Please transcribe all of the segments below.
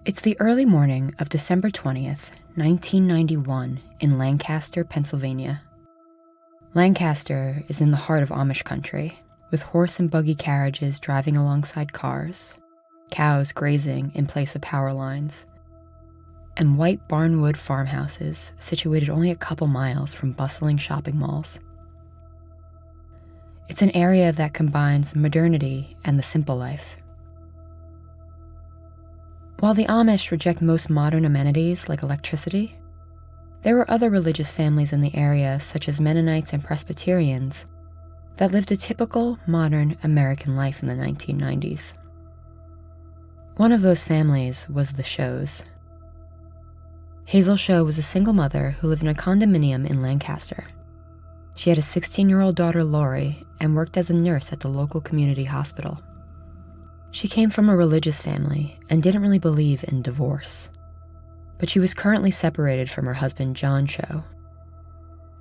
It's the early morning of December 20th, 1991, in Lancaster, Pennsylvania. Lancaster is in the heart of Amish country, with horse and buggy carriages driving alongside cars, cows grazing in place of power lines, and white barnwood farmhouses situated only a couple miles from bustling shopping malls. It's an area that combines modernity and the simple life. While the Amish reject most modern amenities like electricity, there were other religious families in the area, such as Mennonites and Presbyterians, that lived a typical modern American life in the 1990s. One of those families was the Shows. Hazel Show was a single mother who lived in a condominium in Lancaster. She had a 16-year-old daughter, Laurie, and worked as a nurse at the local community hospital. She came from a religious family and didn't really believe in divorce, but she was currently separated from her husband, John Show.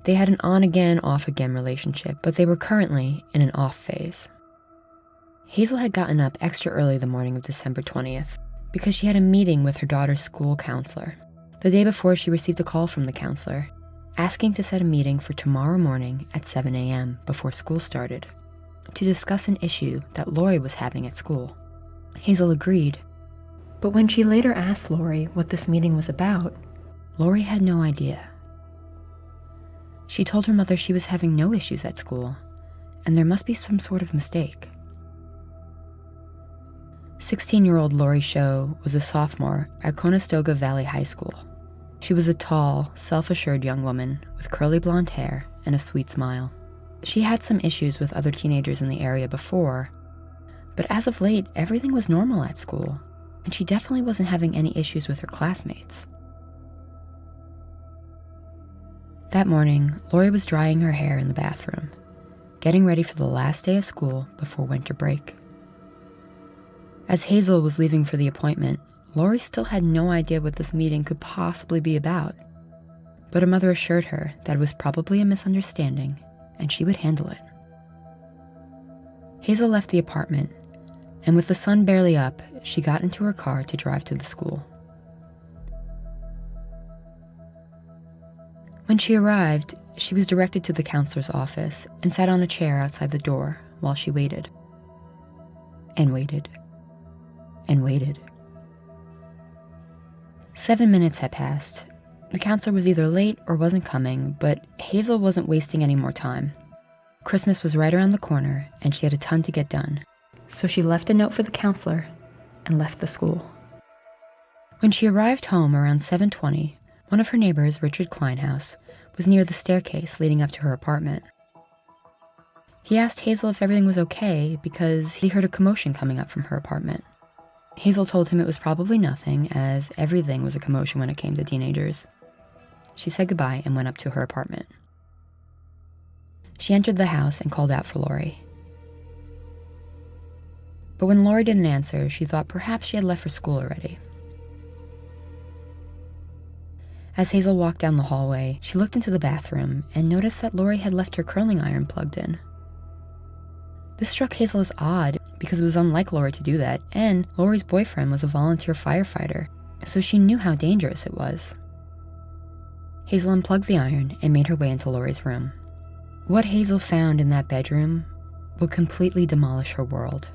They had an on-again, off-again relationship, but they were currently in an off phase. Hazel had gotten up extra early the morning of December 20th because she had a meeting with her daughter's school counselor. The day before, she received a call from the counselor asking to set a meeting for tomorrow morning at 7 a.m. before school started to discuss an issue that Laurie was having at school. Hazel agreed, but when she later asked Laurie what this meeting was about, Laurie had no idea. She told her mother she was having no issues at school, and there must be some sort of mistake. 16-year-old Laurie Show was a sophomore at Conestoga Valley High School. She was a tall, self-assured young woman with curly blonde hair and a sweet smile. She had some issues with other teenagers in the area before, but as of late, everything was normal at school, and she definitely wasn't having any issues with her classmates. That morning, Laurie was drying her hair in the bathroom, getting ready for the last day of school before winter break. As Hazel was leaving for the appointment, Laurie still had no idea what this meeting could possibly be about, but her mother assured her that it was probably a misunderstanding and she would handle it. Hazel left the apartment, and with the sun barely up, she got into her car to drive to the school. When she arrived, she was directed to the counselor's office and sat on a chair outside the door while she waited. And waited. And waited. 7 minutes had passed. The counselor was either late or wasn't coming, but Hazel wasn't wasting any more time. Christmas was right around the corner, and she had a ton to get done. So she left a note for the counselor and left the school. When she arrived home around 7:20, one of her neighbors, Richard Kleinhaus, was near the staircase leading up to her apartment. He asked Hazel if everything was okay because he heard a commotion coming up from her apartment. Hazel told him it was probably nothing, as everything was a commotion when it came to teenagers. She said goodbye and went up to her apartment. She entered the house and called out for Laurie. But when Laurie didn't answer, she thought perhaps she had left for school already. As Hazel walked down the hallway, she looked into the bathroom and noticed that Laurie had left her curling iron plugged in. This struck Hazel as odd because it was unlike Laurie to do that, and Laurie's boyfriend was a volunteer firefighter, so she knew how dangerous it was. Hazel unplugged the iron and made her way into Laurie's room. What Hazel found in that bedroom would completely demolish her world.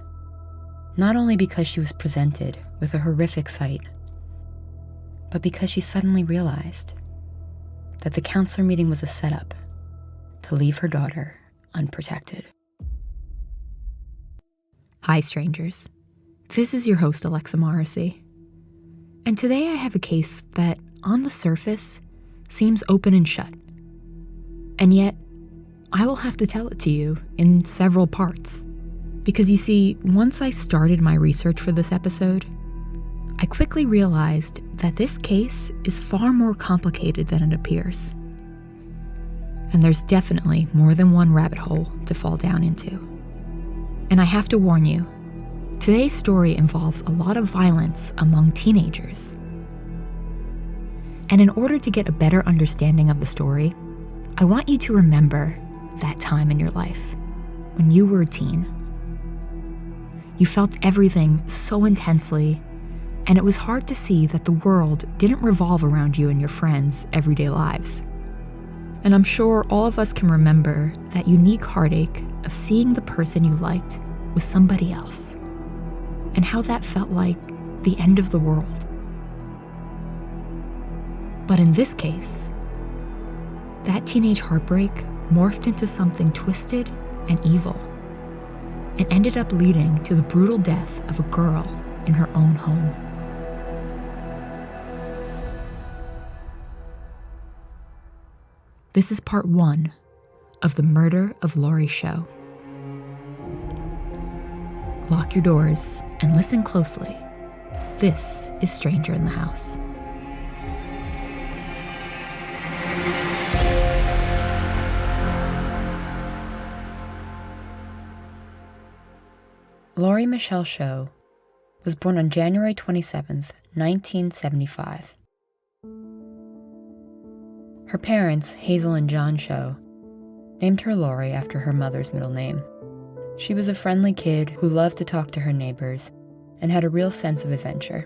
Not only because she was presented with a horrific sight, but because she suddenly realized that the counselor meeting was a setup to leave her daughter unprotected. Hi, strangers. This is your host, Alexa Morrissey. And today I have a case that, on the surface, seems open and shut. And yet, I will have to tell it to you in several parts. Because you see, once I started my research for this episode, I quickly realized that this case is far more complicated than it appears. And there's definitely more than one rabbit hole to fall down into. And I have to warn you, today's story involves a lot of violence among teenagers. And in order to get a better understanding of the story, I want you to remember that time in your life when you were a teen. You felt everything so intensely and it was hard to see that the world didn't revolve around you and your friends' everyday lives. And I'm sure all of us can remember that unique heartache of seeing the person you liked with somebody else, and how that felt like the end of the world. But in this case, that teenage heartbreak morphed into something twisted and evil, and ended up leading to the brutal death of a girl in her own home. This is part 1 of the Murder of Laurie show. Lock your doors and listen closely. This is Stranger in the House. Laurie Michelle Show was born on January 27th, 1975. Her parents, Hazel and John Show, named her Laurie after her mother's middle name. She was a friendly kid who loved to talk to her neighbors and had a real sense of adventure.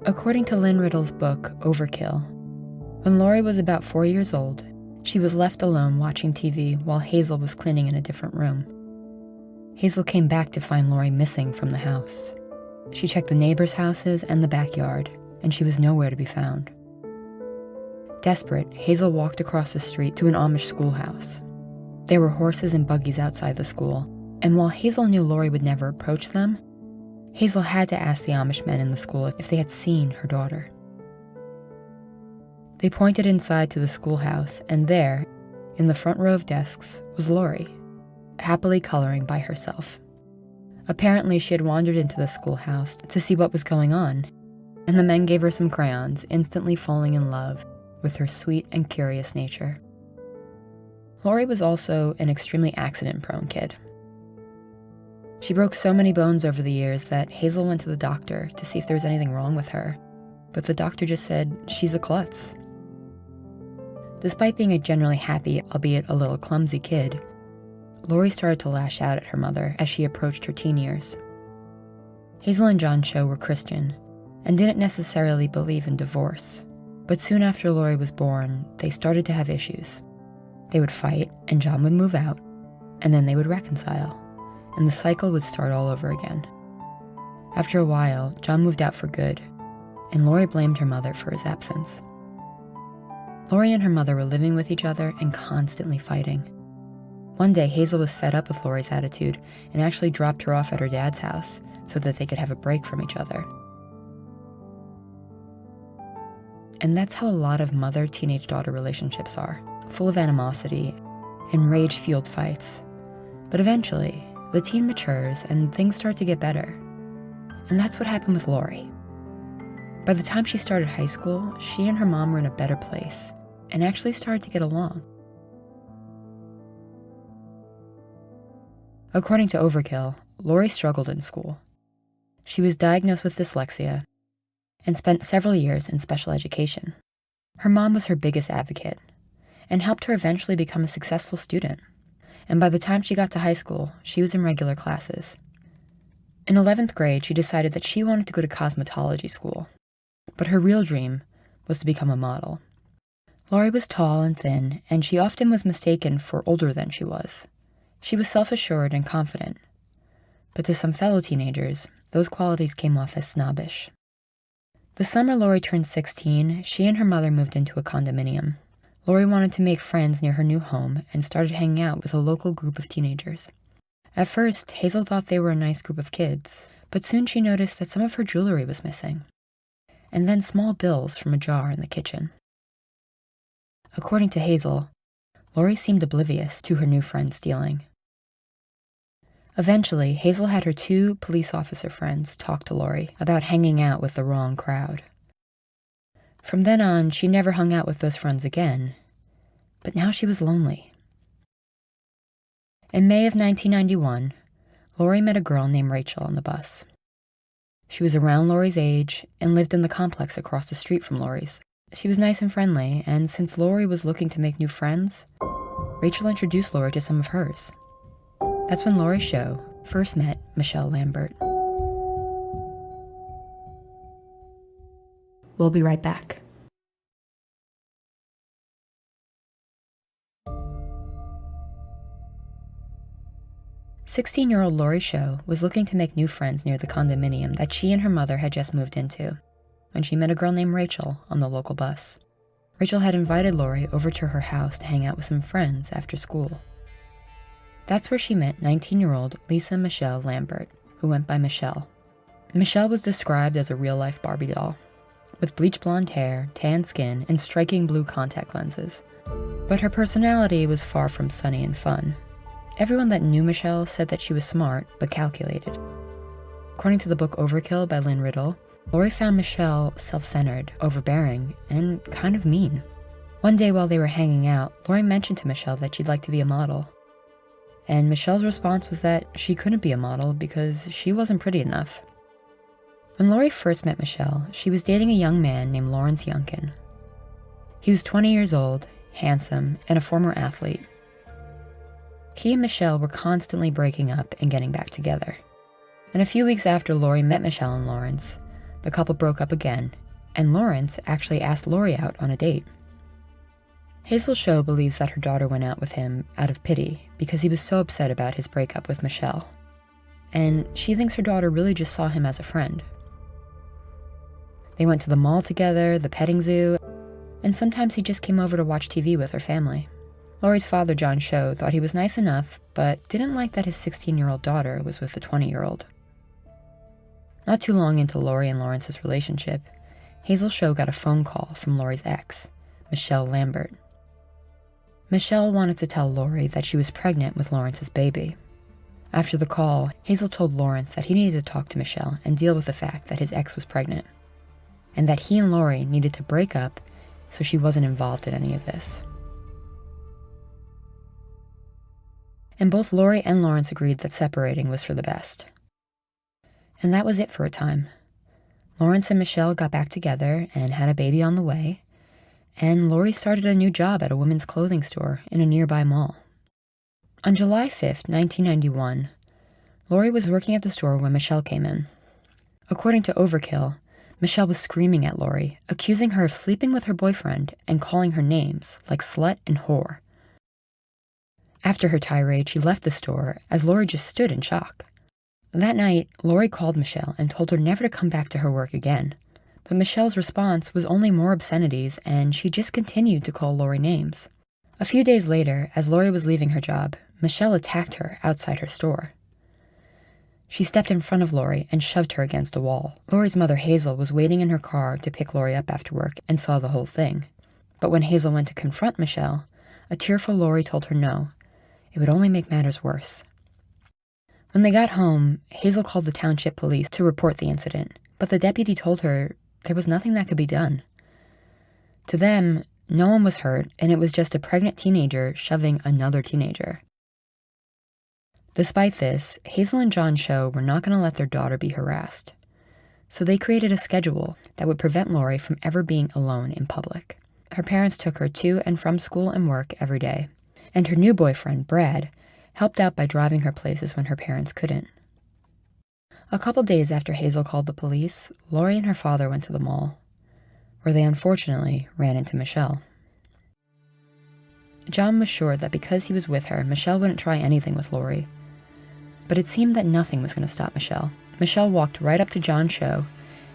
According to Riddle's book, Overkill, when Laurie was about 4 years old, she was left alone watching TV while Hazel was cleaning in a different room. Hazel came back to find Laurie missing from the house. She checked the neighbors' houses and the backyard, and she was nowhere to be found. Desperate, Hazel walked across the street to an Amish schoolhouse. There were horses and buggies outside the school, and while Hazel knew Laurie would never approach them, Hazel had to ask the Amish men in the school if they had seen her daughter. They pointed inside to the schoolhouse, and there, in the front row of desks, was Laurie, happily coloring by herself. Apparently, she had wandered into the schoolhouse to see what was going on, and the men gave her some crayons, instantly falling in love with her sweet and curious nature. Laurie was also an extremely accident-prone kid. She broke so many bones over the years that Hazel went to the doctor to see if there was anything wrong with her, but the doctor just said she's a klutz. Despite being a generally happy, albeit a little clumsy kid, Laurie started to lash out at her mother as she approached her teen years. Hazel and John Show were Christian and didn't necessarily believe in divorce, but soon after Laurie was born, they started to have issues. They would fight, and John would move out, and then they would reconcile, and the cycle would start all over again. After a while, John moved out for good, and Laurie blamed her mother for his absence. Laurie and her mother were living with each other and constantly fighting. One day, Hazel was fed up with Laurie's attitude and actually dropped her off at her dad's house so that they could have a break from each other. And that's how a lot of mother-teenage-daughter relationships are, full of animosity and rage-fueled fights. But eventually, the teen matures and things start to get better. And that's what happened with Laurie. By the time she started high school, she and her mom were in a better place and actually started to get along. According to Overkill, Laurie struggled in school. She was diagnosed with dyslexia and spent several years in special education. Her mom was her biggest advocate and helped her eventually become a successful student. And by the time she got to high school, she was in regular classes. In 11th grade, she decided that she wanted to go to cosmetology school, but her real dream was to become a model. Laurie was tall and thin, and she often was mistaken for older than she was. She was self-assured and confident, but to some fellow teenagers, those qualities came off as snobbish. The summer Laurie turned 16, she and her mother moved into a condominium. Laurie wanted to make friends near her new home and started hanging out with a local group of teenagers. At first, Hazel thought they were a nice group of kids, but soon she noticed that some of her jewelry was missing, and then small bills from a jar in the kitchen. According to Hazel, Laurie seemed oblivious to her new friend stealing. Eventually, Hazel had her 2 police officer friends talk to Laurie about hanging out with the wrong crowd. From then on, she never hung out with those friends again, but now she was lonely. In May of 1991, Laurie met a girl named Rachel on the bus. She was around Laurie's age and lived in the complex across the street from Laurie's. She was nice and friendly, and since Laurie was looking to make new friends, Rachel introduced Laurie to some of hers. That's when Laurie Show first met Michelle Lambert. We'll be right back. "16-year-old Laurie Sho was looking to make new friends near the condominium that she and her mother had just moved into when she met a girl named Rachel on the local bus. Rachel had invited Laurie over to her house to hang out with some friends after school. That's where she met 19-year-old Lisa Michelle Lambert, who went by Michelle. Michelle was described as a real-life Barbie doll, with bleach blonde hair, tan skin, and striking blue contact lenses. But her personality was far from sunny and fun. Everyone that knew Michelle said that she was smart, but calculated. According to the book Overkill by Riddle, Laurie found Michelle self-centered, overbearing, and kind of mean. One day while they were hanging out, Laurie mentioned to Michelle that she'd like to be a model. And Michelle's response was that she couldn't be a model because she wasn't pretty enough. When Laurie first met Michelle, she was dating a young man named Lawrence Yunkin. He was 20 years old, handsome, and a former athlete. He and Michelle were constantly breaking up and getting back together. And a few weeks after Laurie met Michelle and Lawrence, the couple broke up again, and Lawrence actually asked Laurie out on a date. Hazel Sho believes that her daughter went out with him out of pity because he was so upset about his breakup with Michelle. And she thinks her daughter really just saw him as a friend. They went to the mall together, the petting zoo, and sometimes he just came over to watch TV with her family. Laurie's father, John Sho, thought he was nice enough, but didn't like that his 16-year-old daughter was with the 20-year-old. Not too long into Laurie and Lawrence's relationship, Hazel Sho got a phone call from Laurie's ex, Michelle Lambert. Michelle wanted to tell Laurie that she was pregnant with Lawrence's baby. After the call, Hazel told Lawrence that he needed to talk to Michelle and deal with the fact that his ex was pregnant, and that he and Laurie needed to break up so she wasn't involved in any of this. And both Laurie and Lawrence agreed that separating was for the best. And that was it for a time. Lawrence and Michelle got back together and had a baby on the way, and Laurie started a new job at a women's clothing store in a nearby mall. On July 5th, 1991, Laurie was working at the store when Michelle came in. According to Overkill, Michelle was screaming at Laurie, accusing her of sleeping with her boyfriend and calling her names like slut and whore. After her tirade, she left the store as Laurie just stood in shock. That night, Laurie called Michelle and told her never to come back to her work again. But Michelle's response was only more obscenities, and she just continued to call Laurie names. A few days later, as Laurie was leaving her job, Michelle attacked her outside her store. She stepped in front of Laurie and shoved her against a wall. Laurie's mother, Hazel, was waiting in her car to pick Laurie up after work and saw the whole thing. But when Hazel went to confront Michelle, a tearful Laurie told her no. It would only make matters worse. When they got home, Hazel called the township police to report the incident, but the deputy told her there was nothing that could be done. To them, no one was hurt, and it was just a pregnant teenager shoving another teenager. Despite this, Hazel and John Sho were not going to let their daughter be harassed. So they created a schedule that would prevent Laurie from ever being alone in public. Her parents took her to and from school and work every day, and her new boyfriend, Brad, helped out by driving her places when her parents couldn't. A couple days after Hazel called the police, Laurie and her father went to the mall, where they unfortunately ran into Michelle. John was sure that because he was with her, Michelle wouldn't try anything with Laurie. But it seemed that nothing was going to stop Michelle. Michelle walked right up to John Sho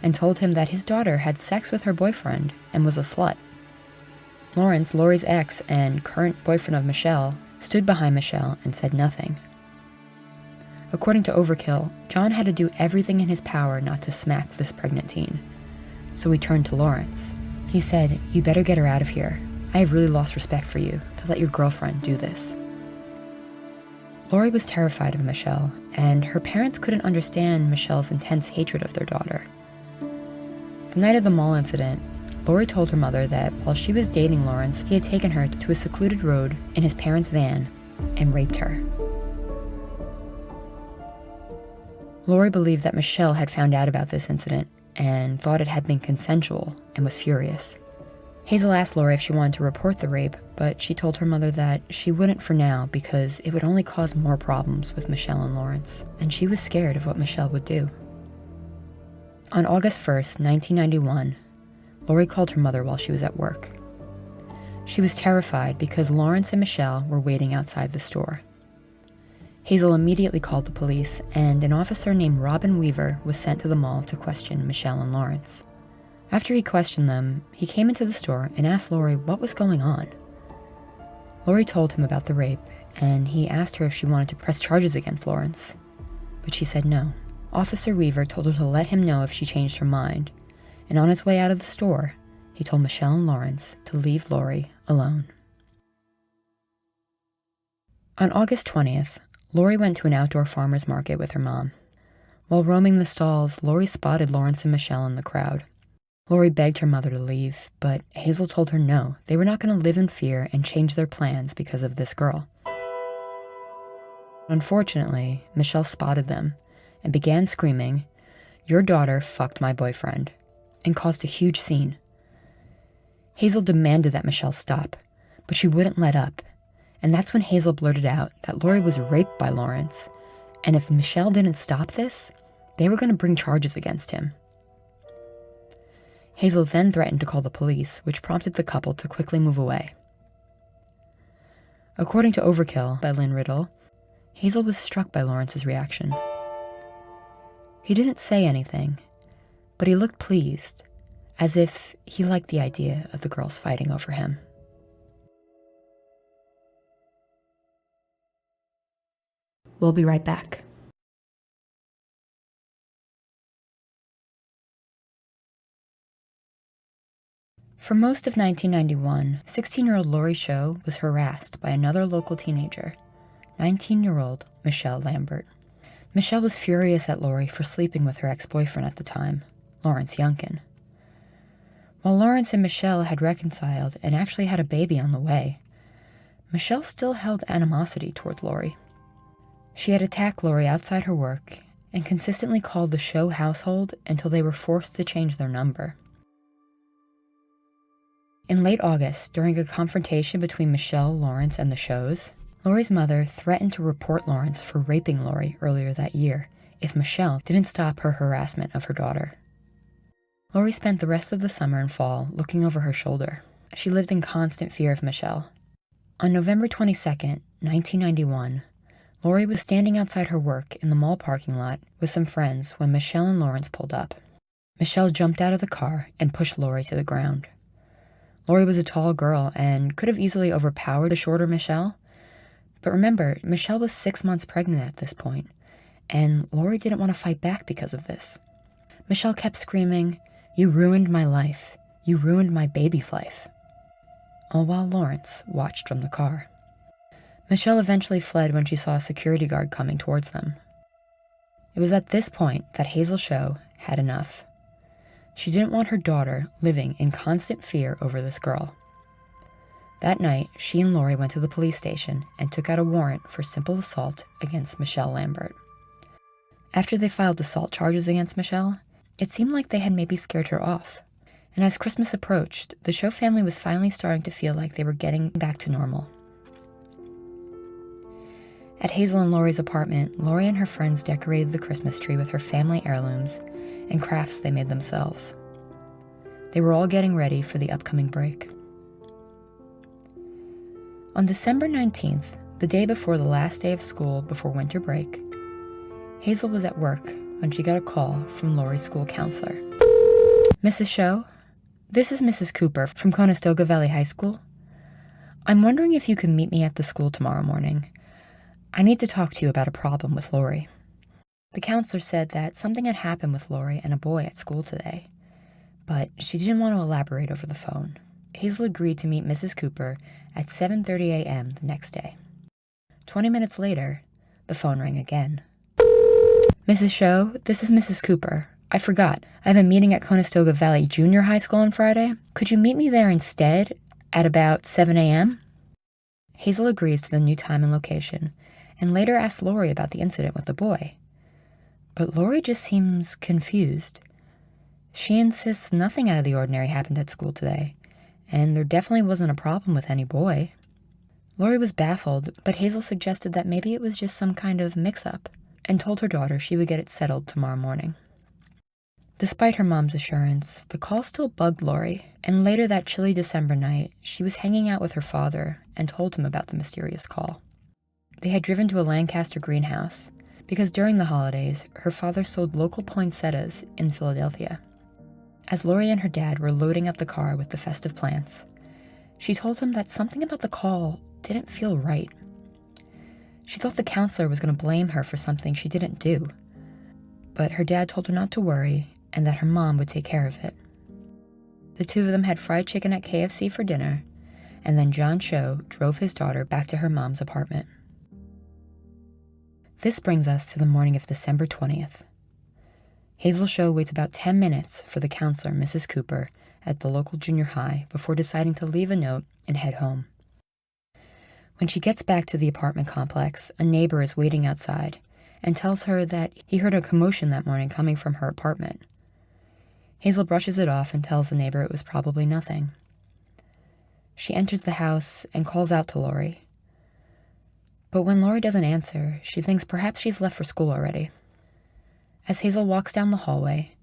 and told him that his daughter had sex with her boyfriend and was a slut. Lawrence, Laurie's ex and current boyfriend of Michelle, stood behind Michelle and said nothing. According to Overkill, John had to do everything in his power not to smack this pregnant teen. So he turned to Lawrence. He said, "You better get her out of here. I have really lost respect for you to let your girlfriend do this." Laurie was terrified of Michelle, and her parents couldn't understand Michelle's intense hatred of their daughter. The night of the mall incident, Laurie told her mother that while she was dating Lawrence, he had taken her to a secluded road in his parents' van and raped her. Laurie believed that Michelle had found out about this incident and thought it had been consensual and was furious. Hazel asked Laurie if she wanted to report the rape, but she told her mother that she wouldn't for now because it would only cause more problems with Michelle and Lawrence, and she was scared of what Michelle would do. On August 1st, 1991, Laurie called her mother while she was at work. She was terrified because Lawrence and Michelle were waiting outside the store. Hazel immediately called the police, and an officer named Robin Weaver was sent to the mall to question Michelle and Lawrence. After he questioned them, he came into the store and asked Laurie what was going on. Laurie told him about the rape, and he asked her if she wanted to press charges against Lawrence, but she said no. Officer Weaver told her to let him know if she changed her mind, and on his way out of the store, he told Michelle and Lawrence to leave Laurie alone. On August 20th, Laurie went to an outdoor farmer's market with her mom. While roaming the stalls, Laurie spotted Lawrence and Michelle in the crowd. Laurie begged her mother to leave, but Hazel told her no, they were not going to live in fear and change their plans because of this girl. Unfortunately, Michelle spotted them and began screaming, "Your daughter fucked my boyfriend," and caused a huge scene. Hazel demanded that Michelle stop, but she wouldn't let up, and that's when Hazel blurted out that Laurie was raped by Lawrence, and if Michelle didn't stop this, they were going to bring charges against him. Hazel then threatened to call the police, which prompted the couple to quickly move away. According to Overkill by Riddle, Hazel was struck by Lawrence's reaction. He didn't say anything, but he looked pleased, as if he liked the idea of the girls fighting over him. We'll be right back. For most of 1991, 16-year-old Laurie Show was harassed by another local teenager, 19-year-old Michelle Lambert. Michelle was furious at Laurie for sleeping with her ex-boyfriend at the time, Lawrence Youngkin. While Lawrence and Michelle had reconciled and actually had a baby on the way, Michelle still held animosity toward Laurie. She had attacked Laurie outside her work and consistently called the Show household until they were forced to change their number. In late August, during a confrontation between Michelle, Lawrence, and the Shows, Laurie's mother threatened to report Lawrence for raping Laurie earlier that year if Michelle didn't stop her harassment of her daughter. Laurie spent the rest of the summer and fall looking over her shoulder. She lived in constant fear of Michelle. On November 22nd, 1991, Laurie was standing outside her work in the mall parking lot with some friends when Michelle and Lawrence pulled up. Michelle jumped out of the car and pushed Laurie to the ground. Laurie was a tall girl and could have easily overpowered a shorter Michelle. But remember, Michelle was 6 months pregnant at this point, and Laurie didn't want to fight back because of this. Michelle kept screaming, "You ruined my life. You ruined my baby's life," all while Lawrence watched from the car. Michelle eventually fled when she saw a security guard coming towards them. It was at this point that Hazel Show had enough. She didn't want her daughter living in constant fear over this girl. That night, she and Laurie went to the police station and took out a warrant for simple assault against Michelle Lambert. After they filed assault charges against Michelle, it seemed like they had maybe scared her off. And as Christmas approached, the Show family was finally starting to feel like they were getting back to normal. At Hazel and Laurie's apartment, Laurie and her friends decorated the Christmas tree with her family heirlooms and crafts they made themselves. They were all getting ready for the upcoming break. On December 19th, the day before the last day of school before winter break, Hazel was at work when she got a call from Laurie's school counselor. "Mrs. Show, this is Mrs. Cooper from Conestoga Valley High School. I'm wondering if you can meet me at the school tomorrow morning. I need to talk to you about a problem with Laurie." The counselor said that something had happened with Laurie and a boy at school today, but she didn't want to elaborate over the phone. Hazel agreed to meet Mrs. Cooper at 7:30 a.m. the next day. 20 minutes later, the phone rang again. "Mrs. Show, this is Mrs. Cooper. I forgot. I have a meeting at Conestoga Valley Junior High School on Friday. Could you meet me there instead at about 7 a.m.? Hazel agrees to the new time and location, and later asks Laurie about the incident with the boy. But Laurie just seems confused. She insists nothing out of the ordinary happened at school today, and there definitely wasn't a problem with any boy. Laurie was baffled, but Hazel suggested that maybe it was just some kind of mix-up, and told her daughter she would get it settled tomorrow morning. Despite her mom's assurance, the call still bugged Laurie, and later that chilly December night, she was hanging out with her father and told him about the mysterious call. They had driven to a Lancaster greenhouse because during the holidays, her father sold local poinsettias in Philadelphia. As Laurie and her dad were loading up the car with the festive plants, she told him that something about the call didn't feel right. She thought the counselor was going to blame her for something she didn't do, but her dad told her not to worry and that her mom would take care of it. The two of them had fried chicken at KFC for dinner, and then John Cho drove his daughter back to her mom's apartment. This brings us to the morning of December 20th. Hazel Cho waits about 10 minutes for the counselor, Mrs. Cooper, at the local junior high before deciding to leave a note and head home. When she gets back to the apartment complex, a neighbor is waiting outside and tells her that he heard a commotion that morning coming from her apartment. Hazel brushes it off and tells the neighbor it was probably nothing. She enters the house and calls out to Laurie. But when Laurie doesn't answer, she thinks perhaps she's left for school already. As Hazel walks down the hallway,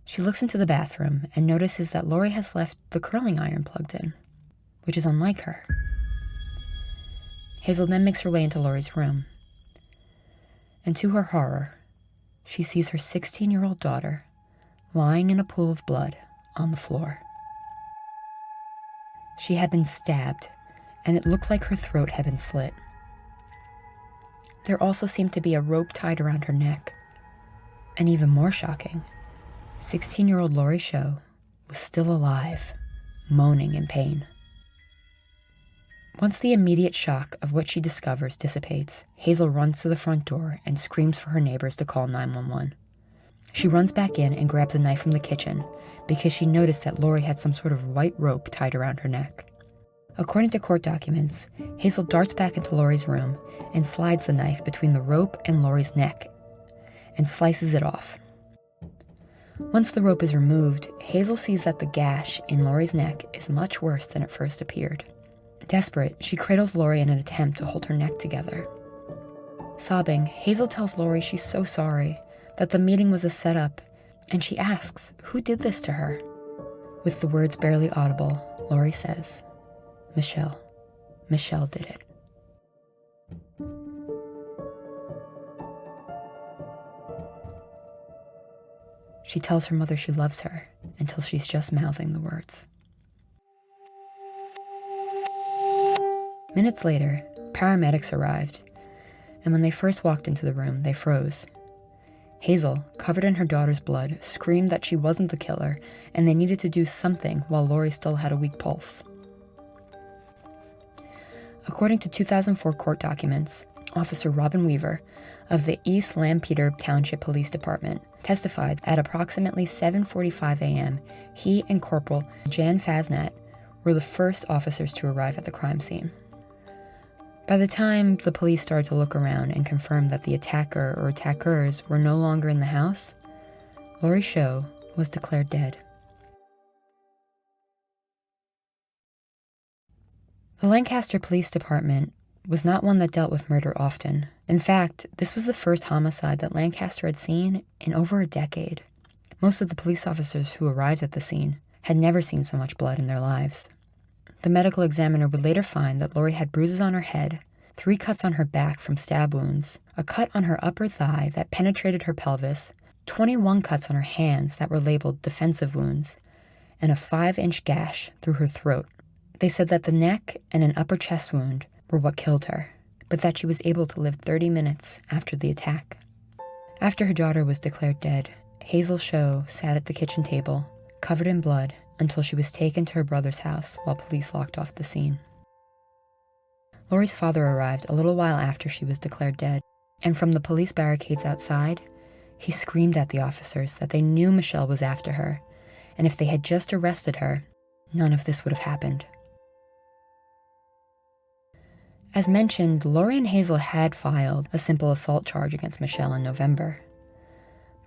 she looks into the bathroom and notices that Laurie has left the curling iron plugged in, which is unlike her. Hazel then makes her way into Laurie's room. And to her horror, she sees her 16-year-old daughter lying in a pool of blood on the floor. She had been stabbed, and it looked like her throat had been slit. There also seemed to be a rope tied around her neck. And even more shocking, 16-year-old Laurie Cho was still alive, moaning in pain. Once the immediate shock of what she discovers dissipates, Hazel runs to the front door and screams for her neighbors to call 911. She runs back in and grabs a knife from the kitchen because she noticed that Laurie had some sort of white rope tied around her neck. According to court documents, Hazel darts back into Laurie's room and slides the knife between the rope and Laurie's neck and slices it off. Once the rope is removed, Hazel sees that the gash in Laurie's neck is much worse than it first appeared. Desperate, she cradles Laurie in an attempt to hold her neck together. Sobbing, Hazel tells Laurie she's so sorry, that the meeting was a setup, and she asks who did this to her. With the words barely audible, Laurie says, "Michelle. Michelle did it." She tells her mother she loves her until she's just mouthing the words. Minutes later, paramedics arrived, and when they first walked into the room, they froze. Hazel, covered in her daughter's blood, screamed that she wasn't the killer and they needed to do something while Laurie still had a weak pulse. According to 2004 court documents, Officer Robin Weaver of the East Lampeter Township Police Department testified at approximately 7:45 a.m. he and Corporal Jan Fasnat were the first officers to arrive at the crime scene. By the time the police started to look around and confirm that the attacker or attackers were no longer in the house, Laurie Cho was declared dead. The Lancaster Police Department was not one that dealt with murder often. In fact, this was the first homicide that Lancaster had seen in over a decade. Most of the police officers who arrived at the scene had never seen so much blood in their lives. The medical examiner would later find that Laurie had bruises on her head, 3 cuts on her back from stab wounds, a cut on her upper thigh that penetrated her pelvis, 21 cuts on her hands that were labeled defensive wounds, and a 5-inch gash through her throat. They said that the neck and an upper chest wound were what killed her, but that she was able to live 30 minutes after the attack. After her daughter was declared dead, Hazel Cho sat at the kitchen table, covered in blood, until she was taken to her brother's house while police locked off the scene. Laurie's father arrived a little while after she was declared dead, and from the police barricades outside, he screamed at the officers that they knew Michelle was after her, and if they had just arrested her, none of this would have happened. As mentioned, Laurie and Hazel had filed a simple assault charge against Michelle in November.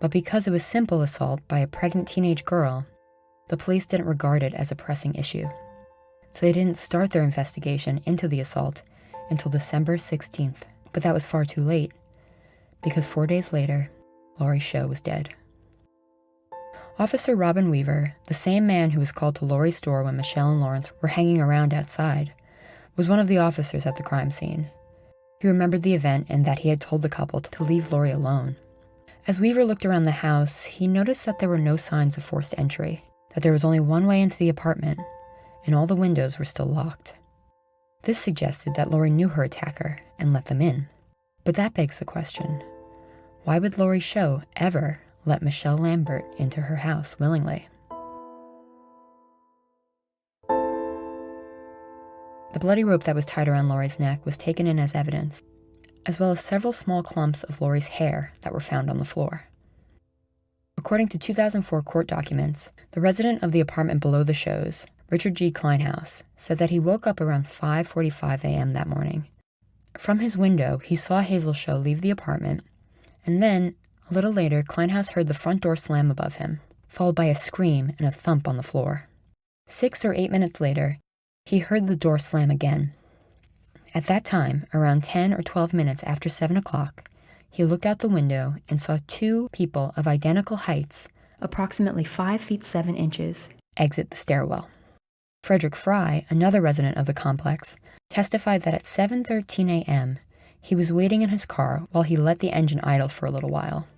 But because it was simple assault by a pregnant teenage girl, the police didn't regard it as a pressing issue. So they didn't start their investigation into the assault until December 16th. But that was far too late, because 4 days later, Laurie Cho was dead. Officer Robin Weaver, the same man who was called to Laurie's store when Michelle and Lawrence were hanging around outside, was one of the officers at the crime scene. He remembered the event and that he had told the couple to leave Laurie alone. As Weaver looked around the house, he noticed that there were no signs of forced entry, that there was only one way into the apartment, and all the windows were still locked. This suggested that Laurie knew her attacker and let them in. But that begs the question, why would Laurie Show ever let Michelle Lambert into her house willingly? The bloody rope that was tied around Laurie's neck was taken in as evidence, as well as several small clumps of Laurie's hair that were found on the floor. According to 2004 court documents, the resident of the apartment below the Shows, Richard G. Kleinhaus, said that he woke up around 5:45 a.m. that morning. From his window, he saw Hazel Show leave the apartment, and then, a little later, Kleinhaus heard the front door slam above him, followed by a scream and a thump on the floor. 6 or 8 minutes later, he heard the door slam again. At that time, around 10 or 12 minutes after 7 o'clock, he looked out the window and saw two people of identical heights, approximately 5 feet 7 inches, exit the stairwell. Frederick Fry, another resident of the complex, testified that at 7:13 a.m., he was waiting in his car while he let the engine idle for a little while.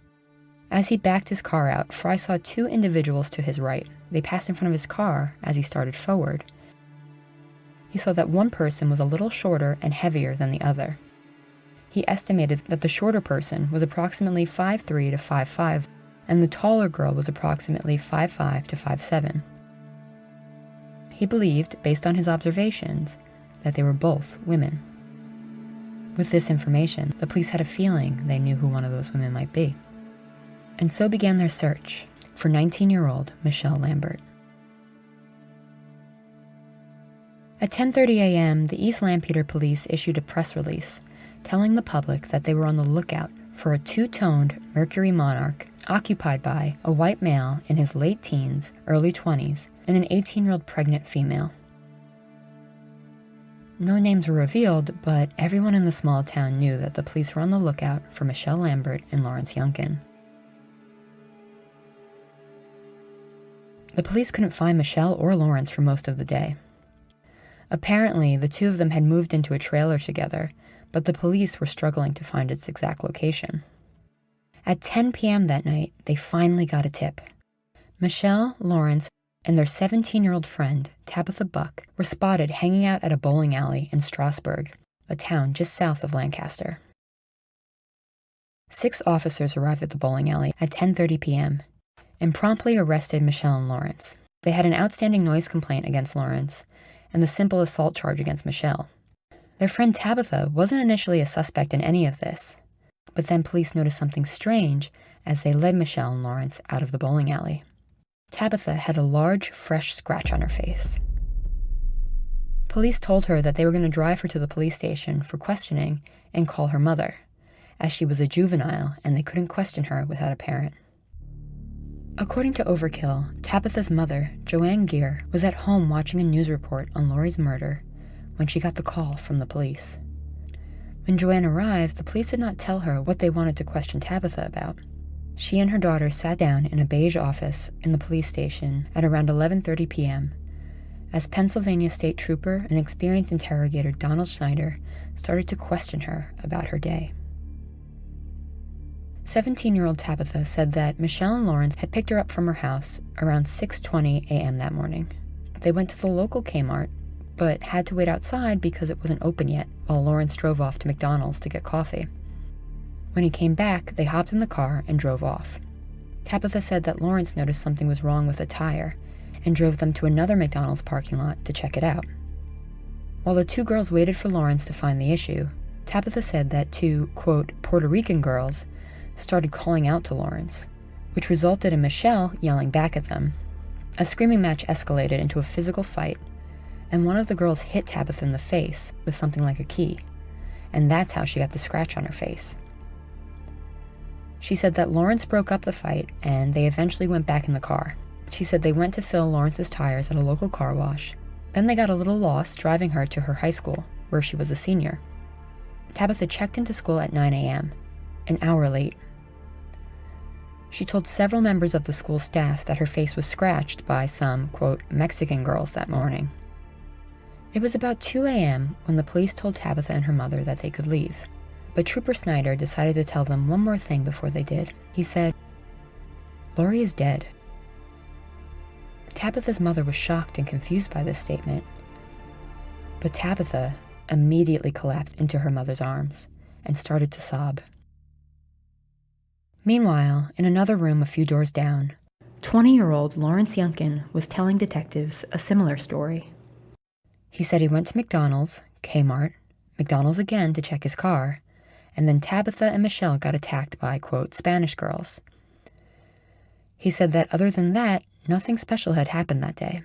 As he backed his car out, Fry saw two individuals to his right. They passed in front of his car as he started forward. He saw that one person was a little shorter and heavier than the other. He estimated that the shorter person was approximately 5'3" to 5'5", and the taller girl was approximately 5'5" to 5'7". He believed, based on his observations, that they were both women. With this information, the police had a feeling they knew who one of those women might be. And so began their search for 19-year-old Michelle Lambert. At 10:30 a.m., the East Lampeter police issued a press release telling the public that they were on the lookout for a two-toned Mercury Monarch occupied by a white male in his late teens, early 20s, and an 18-year-old pregnant female. No names were revealed, but everyone in the small town knew that the police were on the lookout for Michelle Lambert and Lawrence Youngkin. The police couldn't find Michelle or Lawrence for most of the day. Apparently, the two of them had moved into a trailer together, but the police were struggling to find its exact location. At 10 p.m. that night, they finally got a tip. Michelle, Lawrence, and their 17-year-old friend, Tabitha Buck, were spotted hanging out at a bowling alley in Strasburg, a town just south of Lancaster. 6 officers arrived at the bowling alley at 10:30 p.m. and promptly arrested Michelle and Lawrence. They had an outstanding noise complaint against Lawrence and the simple assault charge against Michelle. Their friend Tabitha wasn't initially a suspect in any of this, but then police noticed something strange as they led Michelle and Lawrence out of the bowling alley. Tabitha had a large, fresh scratch on her face. Police told her that they were going to drive her to the police station for questioning and call her mother, as she was a juvenile and they couldn't question her without a parent. According to Overkill, Tabitha's mother, Joanne Gear, was at home watching a news report on Laurie's murder when she got the call from the police. When Joanne arrived, the police did not tell her what they wanted to question Tabitha about. She and her daughter sat down in a beige office in the police station at around 11:30 p.m. as Pennsylvania State Trooper and experienced interrogator Donald Schneider started to question her about her day. 17-year-old Tabitha said that Michelle and Lawrence had picked her up from her house around 6:20 a.m. that morning. They went to the local Kmart, but had to wait outside because it wasn't open yet while Lawrence drove off to McDonald's to get coffee. When he came back, they hopped in the car and drove off. Tabitha said that Lawrence noticed something was wrong with a tire and drove them to another McDonald's parking lot to check it out. While the two girls waited for Lawrence to find the issue, Tabitha said that two, quote, Puerto Rican girls started calling out to Lawrence, which resulted in Michelle yelling back at them. A screaming match escalated into a physical fight, and one of the girls hit Tabitha in the face with something like a key, and that's how she got the scratch on her face. She said that Lawrence broke up the fight, and they eventually went back in the car. She said they went to fill Lawrence's tires at a local car wash. Then they got a little lost driving her to her high school, where she was a senior. Tabitha checked into school at 9 a.m., an hour late. She told several members of the school staff that her face was scratched by some, quote, Mexican girls that morning. It was about 2 a.m. when the police told Tabitha and her mother that they could leave. But Trooper Snyder decided to tell them one more thing before they did. He said, "Laurie is dead." Tabitha's mother was shocked and confused by this statement. But Tabitha immediately collapsed into her mother's arms and started to sob. Meanwhile, in another room a few doors down, 20-year-old Lawrence Yunkin was telling detectives a similar story. He said he went to McDonald's, Kmart, McDonald's again to check his car, and then Tabitha and Michelle got attacked by, quote, Spanish girls. He said that other than that, nothing special had happened that day.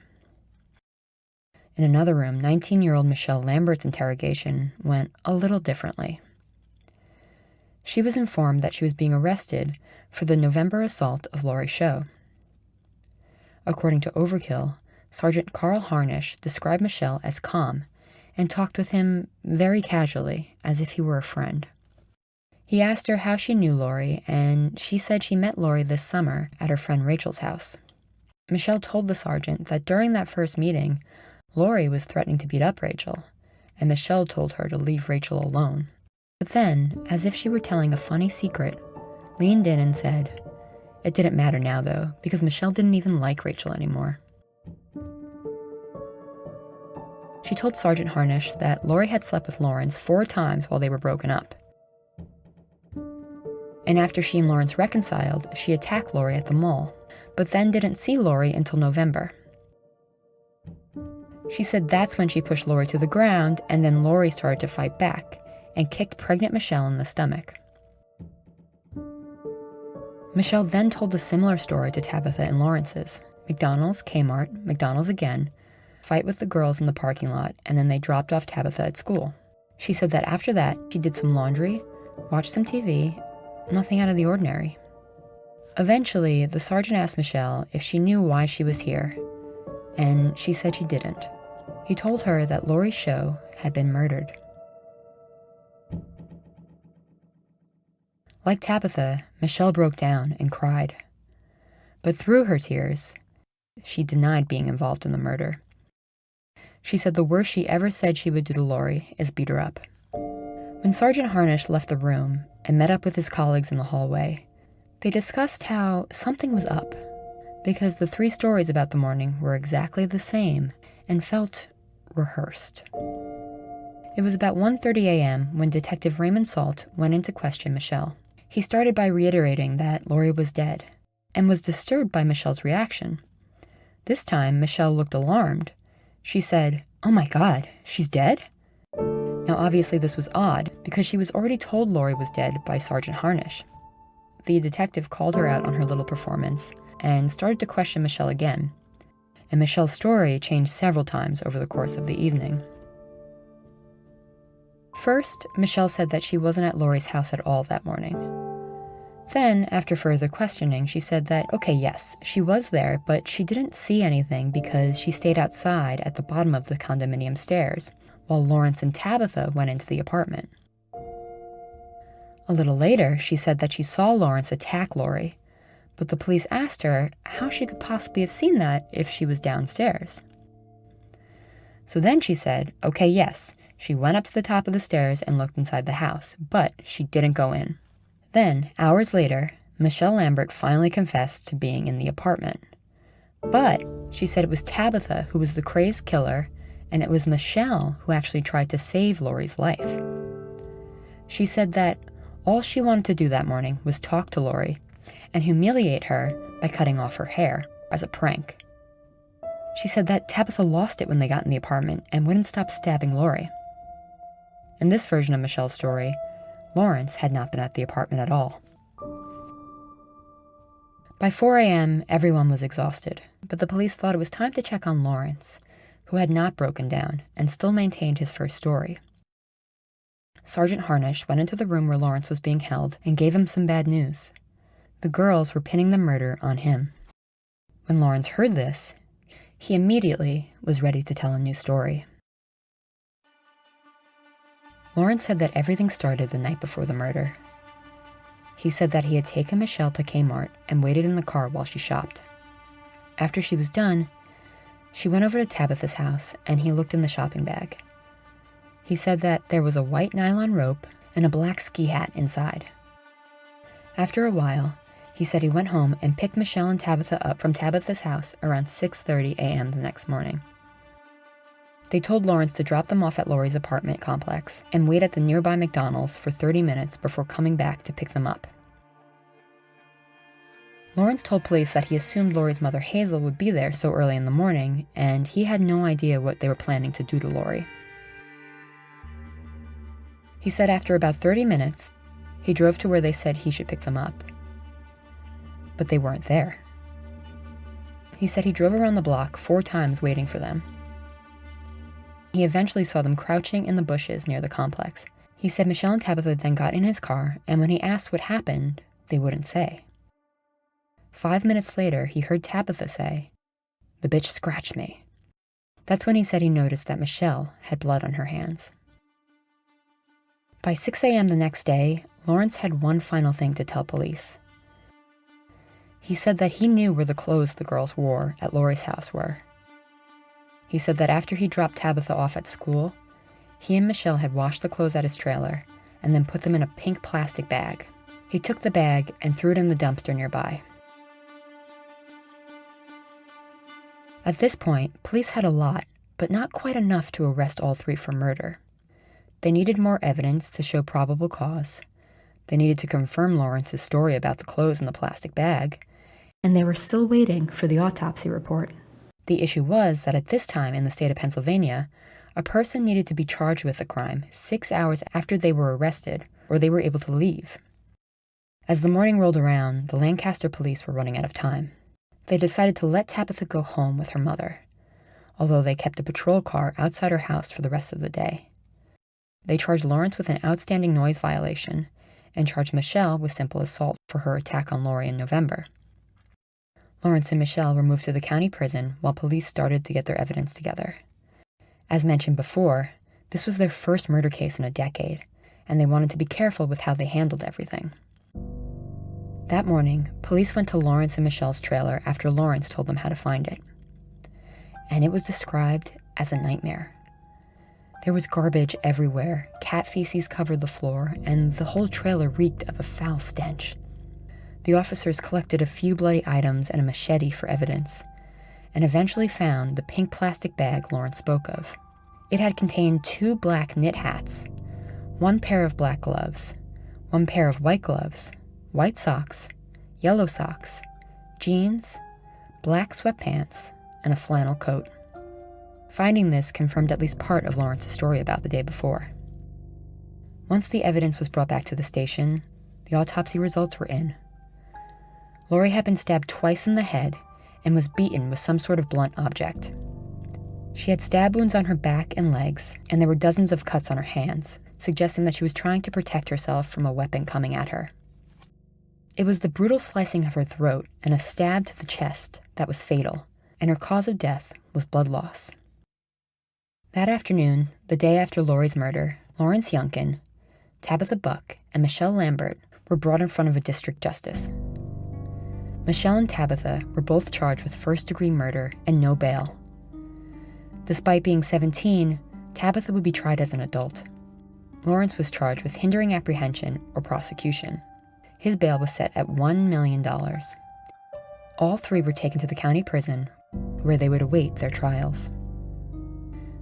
In another room, 19-year-old Michelle Lambert's interrogation went a little differently. She was informed that she was being arrested for the November assault of Laurie Show. According to Overkill, Sergeant Carl Harnish described Michelle as calm and talked with him very casually, as if he were a friend. He asked her how she knew Laurie, and she said she met Laurie this summer at her friend Rachel's house. Michelle told the sergeant that during that first meeting, Laurie was threatening to beat up Rachel, and Michelle told her to leave Rachel alone. But then, as if she were telling a funny secret, leaned in and said, it didn't matter now though, because Michelle didn't even like Rachel anymore. She told Sergeant Harnish that Laurie had slept with Lawrence 4 times while they were broken up. And after she and Lawrence reconciled, she attacked Laurie at the mall, but then didn't see Laurie until November. She said that's when she pushed Laurie to the ground, and then Laurie started to fight back and kicked pregnant Michelle in the stomach. Michelle then told a similar story to Tabitha and Lawrence's. McDonald's, Kmart, McDonald's again, fight with the girls in the parking lot, and then they dropped off Tabitha at school. She said that after that, she did some laundry, watched some TV, nothing out of the ordinary. Eventually, the sergeant asked Michelle if she knew why she was here, and she said she didn't. He told her that Laurie Show had been murdered. Like Tabitha, Michelle broke down and cried. But through her tears, she denied being involved in the murder. She said the worst she ever said she would do to Laurie is beat her up. When Sergeant Harnish left the room and met up with his colleagues in the hallway, they discussed how something was up, because the 3 stories about the morning were exactly the same and felt rehearsed. It was about 1:30 a.m. when Detective Raymond Salt went in to question Michelle. He started by reiterating that Laurie was dead, and was disturbed by Michelle's reaction. This time, Michelle looked alarmed. She said, "Oh my God, she's dead?" Now obviously this was odd, because she was already told Laurie was dead by Sergeant Harnish. The detective called her out on her little performance, and started to question Michelle again. And Michelle's story changed several times over the course of the evening. First, Michelle said that she wasn't at Laurie's house at all that morning. Then, after further questioning, she said that, okay, yes, she was there, but she didn't see anything because she stayed outside at the bottom of the condominium stairs, while Lawrence and Tabitha went into the apartment. A little later, she said that she saw Lawrence attack Laurie, but the police asked her how she could possibly have seen that if she was downstairs. So then she said, okay, yes, she went up to the top of the stairs and looked inside the house, but she didn't go in. Then, hours later, Michelle Lambert finally confessed to being in the apartment. But she said it was Tabitha who was the crazed killer, and it was Michelle who actually tried to save Laurie's life. She said that all she wanted to do that morning was talk to Laurie and humiliate her by cutting off her hair as a prank. She said that Tabitha lost it when they got in the apartment and wouldn't stop stabbing Laurie. In this version of Michelle's story, Lawrence had not been at the apartment at all. By 4 a.m., everyone was exhausted, but the police thought it was time to check on Lawrence, who had not broken down and still maintained his first story. Sergeant Harnish went into the room where Lawrence was being held and gave him some bad news. The girls were pinning the murder on him. When Lawrence heard this, he immediately was ready to tell a new story. Lawrence said that everything started the night before the murder. He said that he had taken Michelle to Kmart and waited in the car while she shopped. After she was done, she went over to Tabitha's house and he looked in the shopping bag. He said that there was a white nylon rope and a black ski hat inside. After a while, he said he went home and picked Michelle and Tabitha up from Tabitha's house around 6:30 a.m. the next morning. They told Lawrence to drop them off at Laurie's apartment complex and wait at the nearby McDonald's for 30 minutes before coming back to pick them up. Lawrence told police that he assumed Laurie's mother Hazel would be there so early in the morning, and he had no idea what they were planning to do to Laurie. He said after about 30 minutes, he drove to where they said he should pick them up. But they weren't there. He said he drove around the block 4 times waiting for them. He eventually saw them crouching in the bushes near the complex. He said Michelle and Tabitha then got in his car, and when he asked what happened, they wouldn't say. 5 minutes later, he heard Tabitha say, "The bitch scratched me." That's when he said he noticed that Michelle had blood on her hands. By 6 a.m. the next day, Lawrence had one final thing to tell police. He said that he knew where the clothes the girls wore at Laurie's house were. He said that after he dropped Tabitha off at school, he and Michelle had washed the clothes at his trailer and then put them in a pink plastic bag. He took the bag and threw it in the dumpster nearby. At this point, police had a lot, but not quite enough to arrest all 3 for murder. They needed more evidence to show probable cause. They needed to confirm Lawrence's story about the clothes in the plastic bag, and they were still waiting for the autopsy report. The issue was that at this time in the state of Pennsylvania, a person needed to be charged with a crime 6 hours after they were arrested, or they were able to leave. As the morning rolled around, the Lancaster police were running out of time. They decided to let Tabitha go home with her mother, although they kept a patrol car outside her house for the rest of the day. They charged Lawrence with an outstanding noise violation and charged Michelle with simple assault for her attack on Laurie in November. Lawrence and Michelle were moved to the county prison while police started to get their evidence together. As mentioned before, this was their first murder case in a decade, and they wanted to be careful with how they handled everything. That morning, police went to Lawrence and Michelle's trailer after Lawrence told them how to find it. And it was described as a nightmare. There was garbage everywhere, cat feces covered the floor, and the whole trailer reeked of a foul stench. The officers collected a few bloody items and a machete for evidence, and eventually found the pink plastic bag Lawrence spoke of. It had contained 2 black knit hats, 1 pair of black gloves, 1 pair of white gloves, white socks, yellow socks, jeans, black sweatpants, and a flannel coat. Finding this confirmed at least part of Lawrence's story about the day before. Once the evidence was brought back to the station, the autopsy results were in. Laurie had been stabbed twice in the head and was beaten with some sort of blunt object. She had stab wounds on her back and legs, and there were dozens of cuts on her hands, suggesting that she was trying to protect herself from a weapon coming at her. It was the brutal slicing of her throat and a stab to the chest that was fatal, and her cause of death was blood loss. That afternoon, the day after Laurie's murder, Lawrence Yunkin, Tabitha Buck, and Michelle Lambert were brought in front of a district justice. Michelle and Tabitha were both charged with first-degree murder and no bail. Despite being 17, Tabitha would be tried as an adult. Lawrence was charged with hindering apprehension or prosecution. His bail was set at $1 million. All 3 were taken to the county prison, where they would await their trials.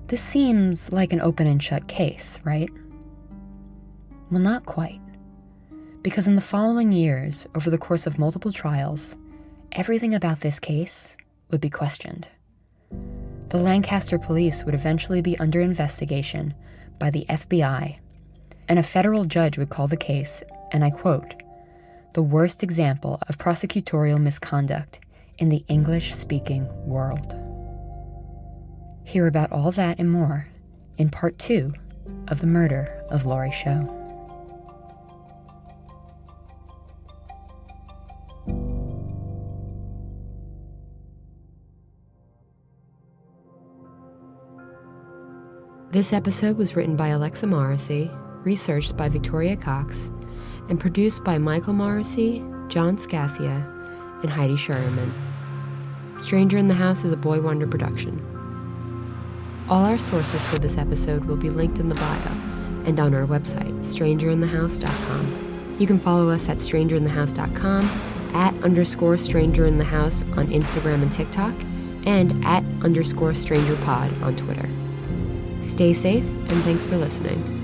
This seems like an open and shut case, right? Well, not quite. Because in the following years, over the course of multiple trials, everything about this case would be questioned. The Lancaster police would eventually be under investigation by the FBI, and a federal judge would call the case, and I quote, "the worst example of prosecutorial misconduct in the English-speaking world." Hear about all that and more in Part 2 of The Murder of Laurie show. This episode was written by Alexa Morrissey, researched by Victoria Cox, and produced by Michael Morrissey, John Scassia, and Heidi Sherman. Stranger in the House is a Boy Wonder production. All our sources for this episode will be linked in the bio and on our website, strangerinthehouse.com. You can follow us at strangerinthehouse.com, @_strangerinthehouse on Instagram and TikTok, and @_strangerpod on Twitter. Stay safe, and thanks for listening.